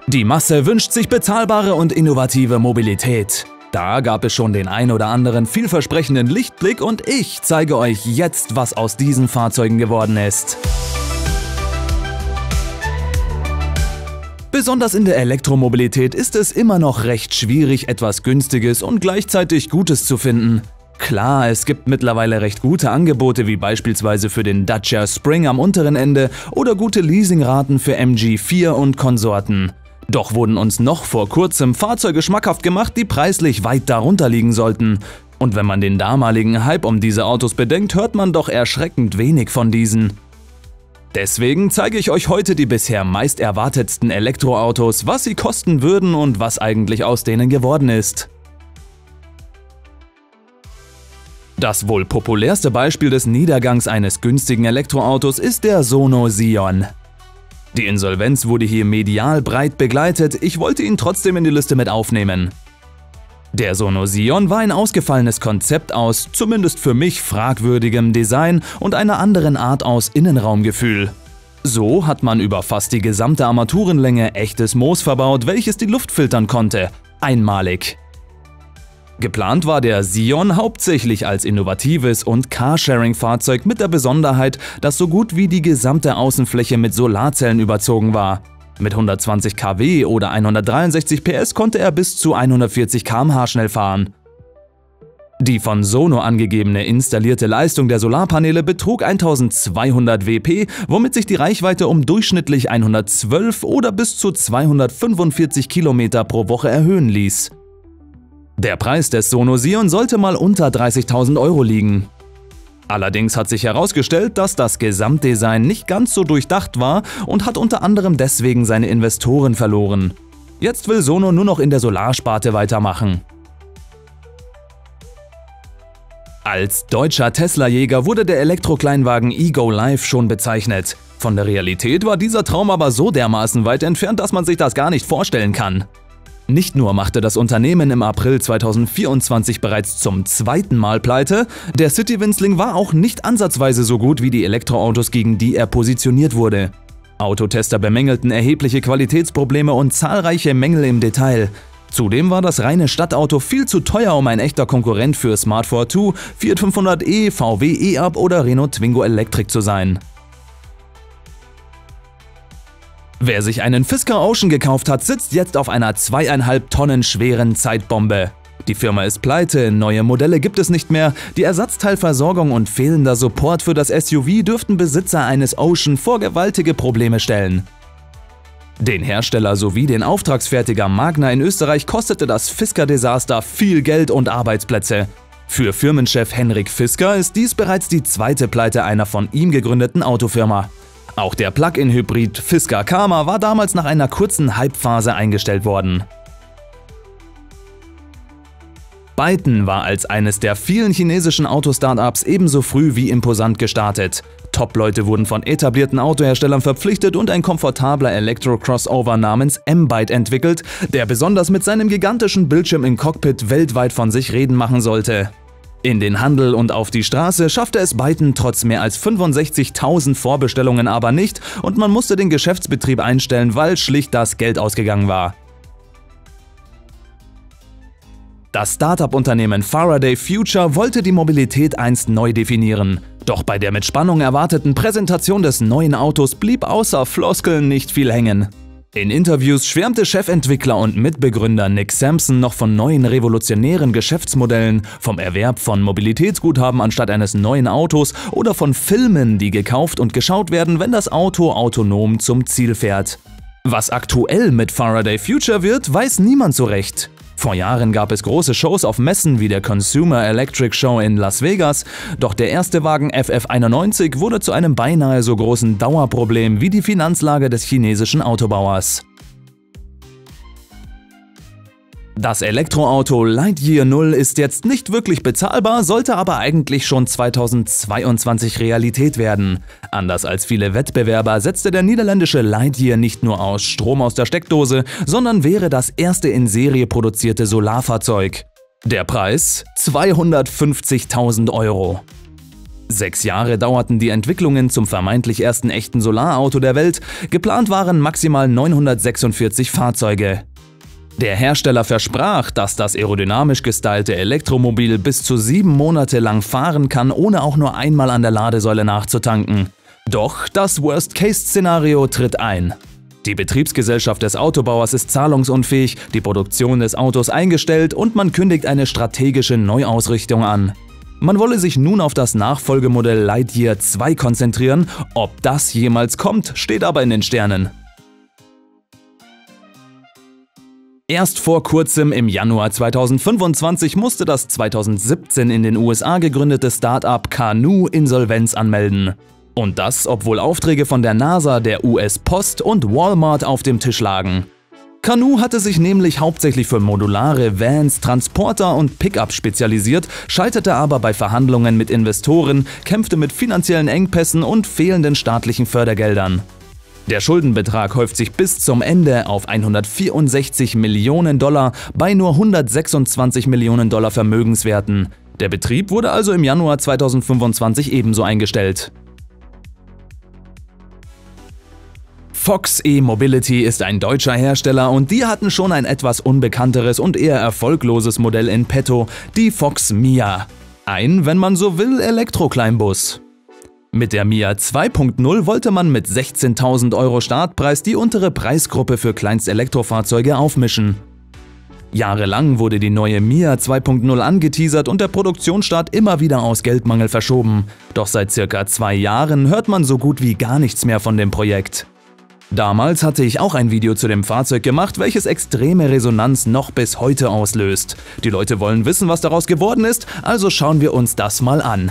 Die Masse wünscht sich bezahlbare und innovative Mobilität. Da gab es schon den ein oder anderen vielversprechenden Lichtblick und ich zeige euch jetzt, was aus diesen Fahrzeugen geworden ist. Besonders in der Elektromobilität ist es immer noch recht schwierig, etwas Günstiges und gleichzeitig Gutes zu finden. Klar, es gibt mittlerweile recht gute Angebote wie beispielsweise für den Dacia Spring am unteren Ende oder gute Leasingraten für MG4 und Konsorten. Doch wurden uns noch vor kurzem Fahrzeuge schmackhaft gemacht, die preislich weit darunter liegen sollten. Und wenn man den damaligen Hype um diese Autos bedenkt, hört man doch erschreckend wenig von diesen. Deswegen zeige ich euch heute die bisher meist erwartetsten Elektroautos, was sie kosten würden und was eigentlich aus denen geworden ist. Das wohl populärste Beispiel des Niedergangs eines günstigen Elektroautos ist der Sono Sion. Die Insolvenz wurde hier medial breit begleitet, ich wollte ihn trotzdem in die Liste mit aufnehmen. Der Sono Sion war ein ausgefallenes Konzept aus, zumindest für mich, fragwürdigem Design und einer anderen Art aus Innenraumgefühl. So hat man über fast die gesamte Armaturenlänge echtes Moos verbaut, welches die Luft filtern konnte. Einmalig. Geplant war der Sion hauptsächlich als innovatives und Carsharing-Fahrzeug mit der Besonderheit, dass so gut wie die gesamte Außenfläche mit Solarzellen überzogen war. Mit 120 kW oder 163 PS konnte er bis zu 140 km/h schnell fahren. Die von Sono angegebene installierte Leistung der Solarpaneele betrug 1200 WP, womit sich die Reichweite um durchschnittlich 112 oder bis zu 245 km pro Woche erhöhen ließ. Der Preis des Sono Sion sollte mal unter 30.000 € liegen. Allerdings hat sich herausgestellt, dass das Gesamtdesign nicht ganz so durchdacht war und hat unter anderem deswegen seine Investoren verloren. Jetzt will Sono nur noch in der Solarsparte weitermachen. Als deutscher Tesla-Jäger wurde der Elektrokleinwagen Ego Live schon bezeichnet. Von der Realität war dieser Traum aber so dermaßen weit entfernt, dass man sich das gar nicht vorstellen kann. Nicht nur machte das Unternehmen im April 2024 bereits zum zweiten Mal pleite, der City-Winzling war auch nicht ansatzweise so gut wie die Elektroautos, gegen die er positioniert wurde. Autotester bemängelten erhebliche Qualitätsprobleme und zahlreiche Mängel im Detail. Zudem war das reine Stadtauto viel zu teuer, um ein echter Konkurrent für Smart Fortwo, Fiat 500e, VW e-up oder Renault Twingo Electric zu sein. Wer sich einen Fisker Ocean gekauft hat, sitzt jetzt auf einer 2,5 Tonnen schweren Zeitbombe. Die Firma ist pleite, neue Modelle gibt es nicht mehr, die Ersatzteilversorgung und fehlender Support für das SUV dürften Besitzer eines Ocean vor gewaltige Probleme stellen. Den Hersteller sowie den Auftragsfertiger Magna in Österreich kostete das Fisker-Desaster viel Geld und Arbeitsplätze. Für Firmenchef Henrik Fisker ist dies bereits die zweite Pleite einer von ihm gegründeten Autofirma. Auch der Plug-in-Hybrid Fisker Karma war damals nach einer kurzen Hypephase eingestellt worden. Byton war als eines der vielen chinesischen Autostartups ebenso früh wie imposant gestartet. Top-Leute wurden von etablierten Autoherstellern verpflichtet und ein komfortabler Elektro-Crossover namens M-Byte entwickelt, der besonders mit seinem gigantischen Bildschirm im Cockpit weltweit von sich reden machen sollte. In den Handel und auf die Straße schaffte es Byton trotz mehr als 65.000 Vorbestellungen aber nicht und man musste den Geschäftsbetrieb einstellen, weil schlicht das Geld ausgegangen war. Das Startup-Unternehmen Faraday Future wollte die Mobilität einst neu definieren. Doch bei der mit Spannung erwarteten Präsentation des neuen Autos blieb außer Floskeln nicht viel hängen. In Interviews schwärmte Chefentwickler und Mitbegründer Nick Sampson noch von neuen revolutionären Geschäftsmodellen, vom Erwerb von Mobilitätsguthaben anstatt eines neuen Autos oder von Filmen, die gekauft und geschaut werden, wenn das Auto autonom zum Ziel fährt. Was aktuell mit Faraday Future wird, weiß niemand so recht. Vor Jahren gab es große Shows auf Messen wie der Consumer Electric Show in Las Vegas, doch der erste Wagen FF91 wurde zu einem beinahe so großen Dauerproblem wie die Finanzlage des chinesischen Autobauers. Das Elektroauto Lightyear 0 ist jetzt nicht wirklich bezahlbar, sollte aber eigentlich schon 2022 Realität werden. Anders als viele Wettbewerber setzte der niederländische Lightyear nicht nur aus Strom aus der Steckdose, sondern wäre das erste in Serie produzierte Solarfahrzeug. Der Preis? 250.000 €. 6 Jahre dauerten die Entwicklungen zum vermeintlich ersten echten Solarauto der Welt, geplant waren maximal 946 Fahrzeuge. Der Hersteller versprach, dass das aerodynamisch gestylte Elektromobil bis zu 7 Monate lang fahren kann, ohne auch nur einmal an der Ladesäule nachzutanken. Doch das Worst-Case-Szenario tritt ein. Die Betriebsgesellschaft des Autobauers ist zahlungsunfähig, die Produktion des Autos eingestellt und man kündigt eine strategische Neuausrichtung an. Man wolle sich nun auf das Nachfolgemodell Lightyear 2 konzentrieren, ob das jemals kommt, steht aber in den Sternen. Erst vor kurzem im Januar 2025 musste das 2017 in den USA gegründete Start-up Canoo Insolvenz anmelden. Und das, obwohl Aufträge von der NASA, der US-Post und Walmart auf dem Tisch lagen. Canoo hatte sich nämlich hauptsächlich für modulare Vans, Transporter und Pickups spezialisiert, scheiterte aber bei Verhandlungen mit Investoren, kämpfte mit finanziellen Engpässen und fehlenden staatlichen Fördergeldern. Der Schuldenbetrag häuft sich bis zum Ende auf 164 Millionen Dollar bei nur 126 Millionen Dollar Vermögenswerten. Der Betrieb wurde also im Januar 2025 ebenso eingestellt. Fox E-Mobility ist ein deutscher Hersteller und die hatten schon ein etwas unbekannteres und eher erfolgloses Modell in petto, die Fox Mia. Ein, wenn man so will, Elektro-Kleinbus. Mit der Mia 2.0 wollte man mit 16.000 € Startpreis die untere Preisgruppe für Kleinst-Elektrofahrzeuge aufmischen. Jahrelang wurde die neue Mia 2.0 angeteasert und der Produktionsstart immer wieder aus Geldmangel verschoben. Doch seit circa 2 Jahren hört man so gut wie gar nichts mehr von dem Projekt. Damals hatte ich auch ein Video zu dem Fahrzeug gemacht, welches extreme Resonanz noch bis heute auslöst. Die Leute wollen wissen, was daraus geworden ist, also schauen wir uns das mal an.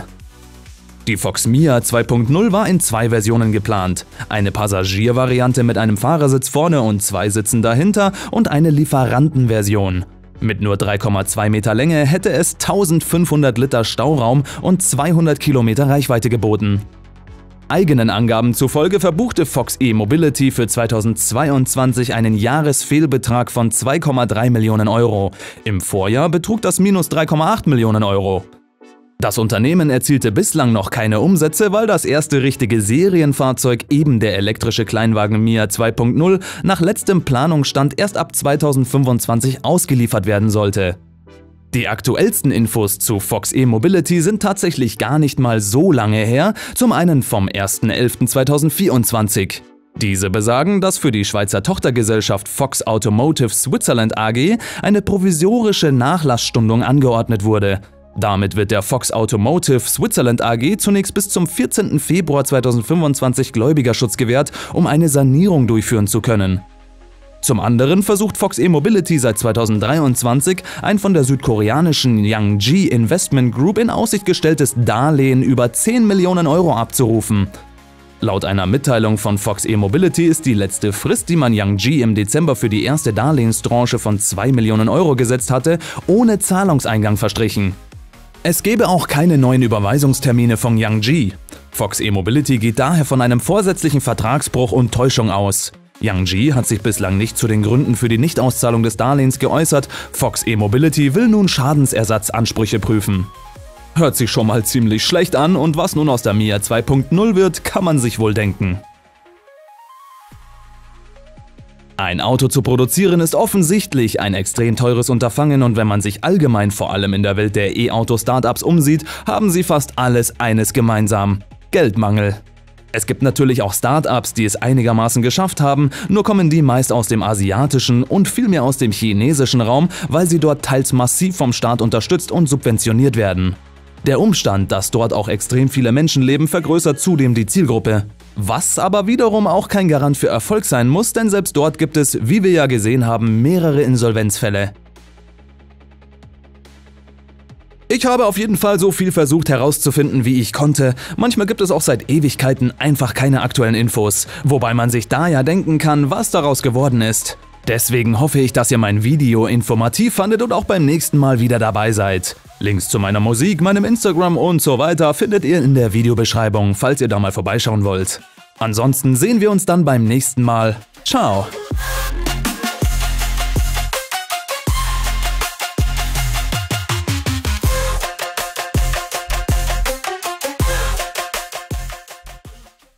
Die Fox Mia 2.0 war in 2 Versionen geplant. Eine Passagiervariante mit einem Fahrersitz vorne und 2 Sitzen dahinter und eine Lieferantenversion. Mit nur 3,2 Meter Länge hätte es 1500 Liter Stauraum und 200 Kilometer Reichweite geboten. Eigenen Angaben zufolge verbuchte Fox E-Mobility für 2022 einen Jahresfehlbetrag von 2,3 Millionen €. Im Vorjahr betrug das minus 3,8 Millionen €. Das Unternehmen erzielte bislang noch keine Umsätze, weil das erste richtige Serienfahrzeug, eben der elektrische Kleinwagen Mia 2.0, nach letztem Planungsstand erst ab 2025 ausgeliefert werden sollte. Die aktuellsten Infos zu Fox E-Mobility sind tatsächlich gar nicht mal so lange her, zum einen vom 1.11.2024. Diese besagen, dass für die Schweizer Tochtergesellschaft Fox Automotive Switzerland AG eine provisorische Nachlassstundung angeordnet wurde. Damit wird der Fox Automotive Switzerland AG zunächst bis zum 14. Februar 2025 Gläubigerschutz gewährt, um eine Sanierung durchführen zu können. Zum anderen versucht Fox E-Mobility seit 2023 ein von der südkoreanischen Yangji Investment Group in Aussicht gestelltes Darlehen über 10 Millionen € abzurufen. Laut einer Mitteilung von Fox E-Mobility ist die letzte Frist, die man Yangji im Dezember für die erste Darlehenstranche von 2 Millionen € gesetzt hatte, ohne Zahlungseingang verstrichen. Es gebe auch keine neuen Überweisungstermine von Yangji. Fox E-Mobility geht daher von einem vorsätzlichen Vertragsbruch und Täuschung aus. Yangji hat sich bislang nicht zu den Gründen für die Nichtauszahlung des Darlehens geäußert. Fox E-Mobility will nun Schadensersatzansprüche prüfen. Hört sich schon mal ziemlich schlecht an und was nun aus der Mia 2.0 wird, kann man sich wohl denken. Ein Auto zu produzieren ist offensichtlich ein extrem teures Unterfangen und wenn man sich allgemein vor allem in der Welt der E-Auto-Startups umsieht, haben sie fast alles eines gemeinsam: Geldmangel. Es gibt natürlich auch Startups, die es einigermaßen geschafft haben, nur kommen die meist aus dem asiatischen und vielmehr aus dem chinesischen Raum, weil sie dort teils massiv vom Staat unterstützt und subventioniert werden. Der Umstand, dass dort auch extrem viele Menschen leben, vergrößert zudem die Zielgruppe. Was aber wiederum auch kein Garant für Erfolg sein muss, denn selbst dort gibt es, wie wir ja gesehen haben, mehrere Insolvenzfälle. Ich habe auf jeden Fall so viel versucht herauszufinden, wie ich konnte. Manchmal gibt es auch seit Ewigkeiten einfach keine aktuellen Infos, wobei man sich da ja denken kann, was daraus geworden ist. Deswegen hoffe ich, dass ihr mein Video informativ fandet und auch beim nächsten Mal wieder dabei seid. Links zu meiner Musik, meinem Instagram und so weiter findet ihr in der Videobeschreibung, falls ihr da mal vorbeischauen wollt. Ansonsten sehen wir uns dann beim nächsten Mal. Ciao!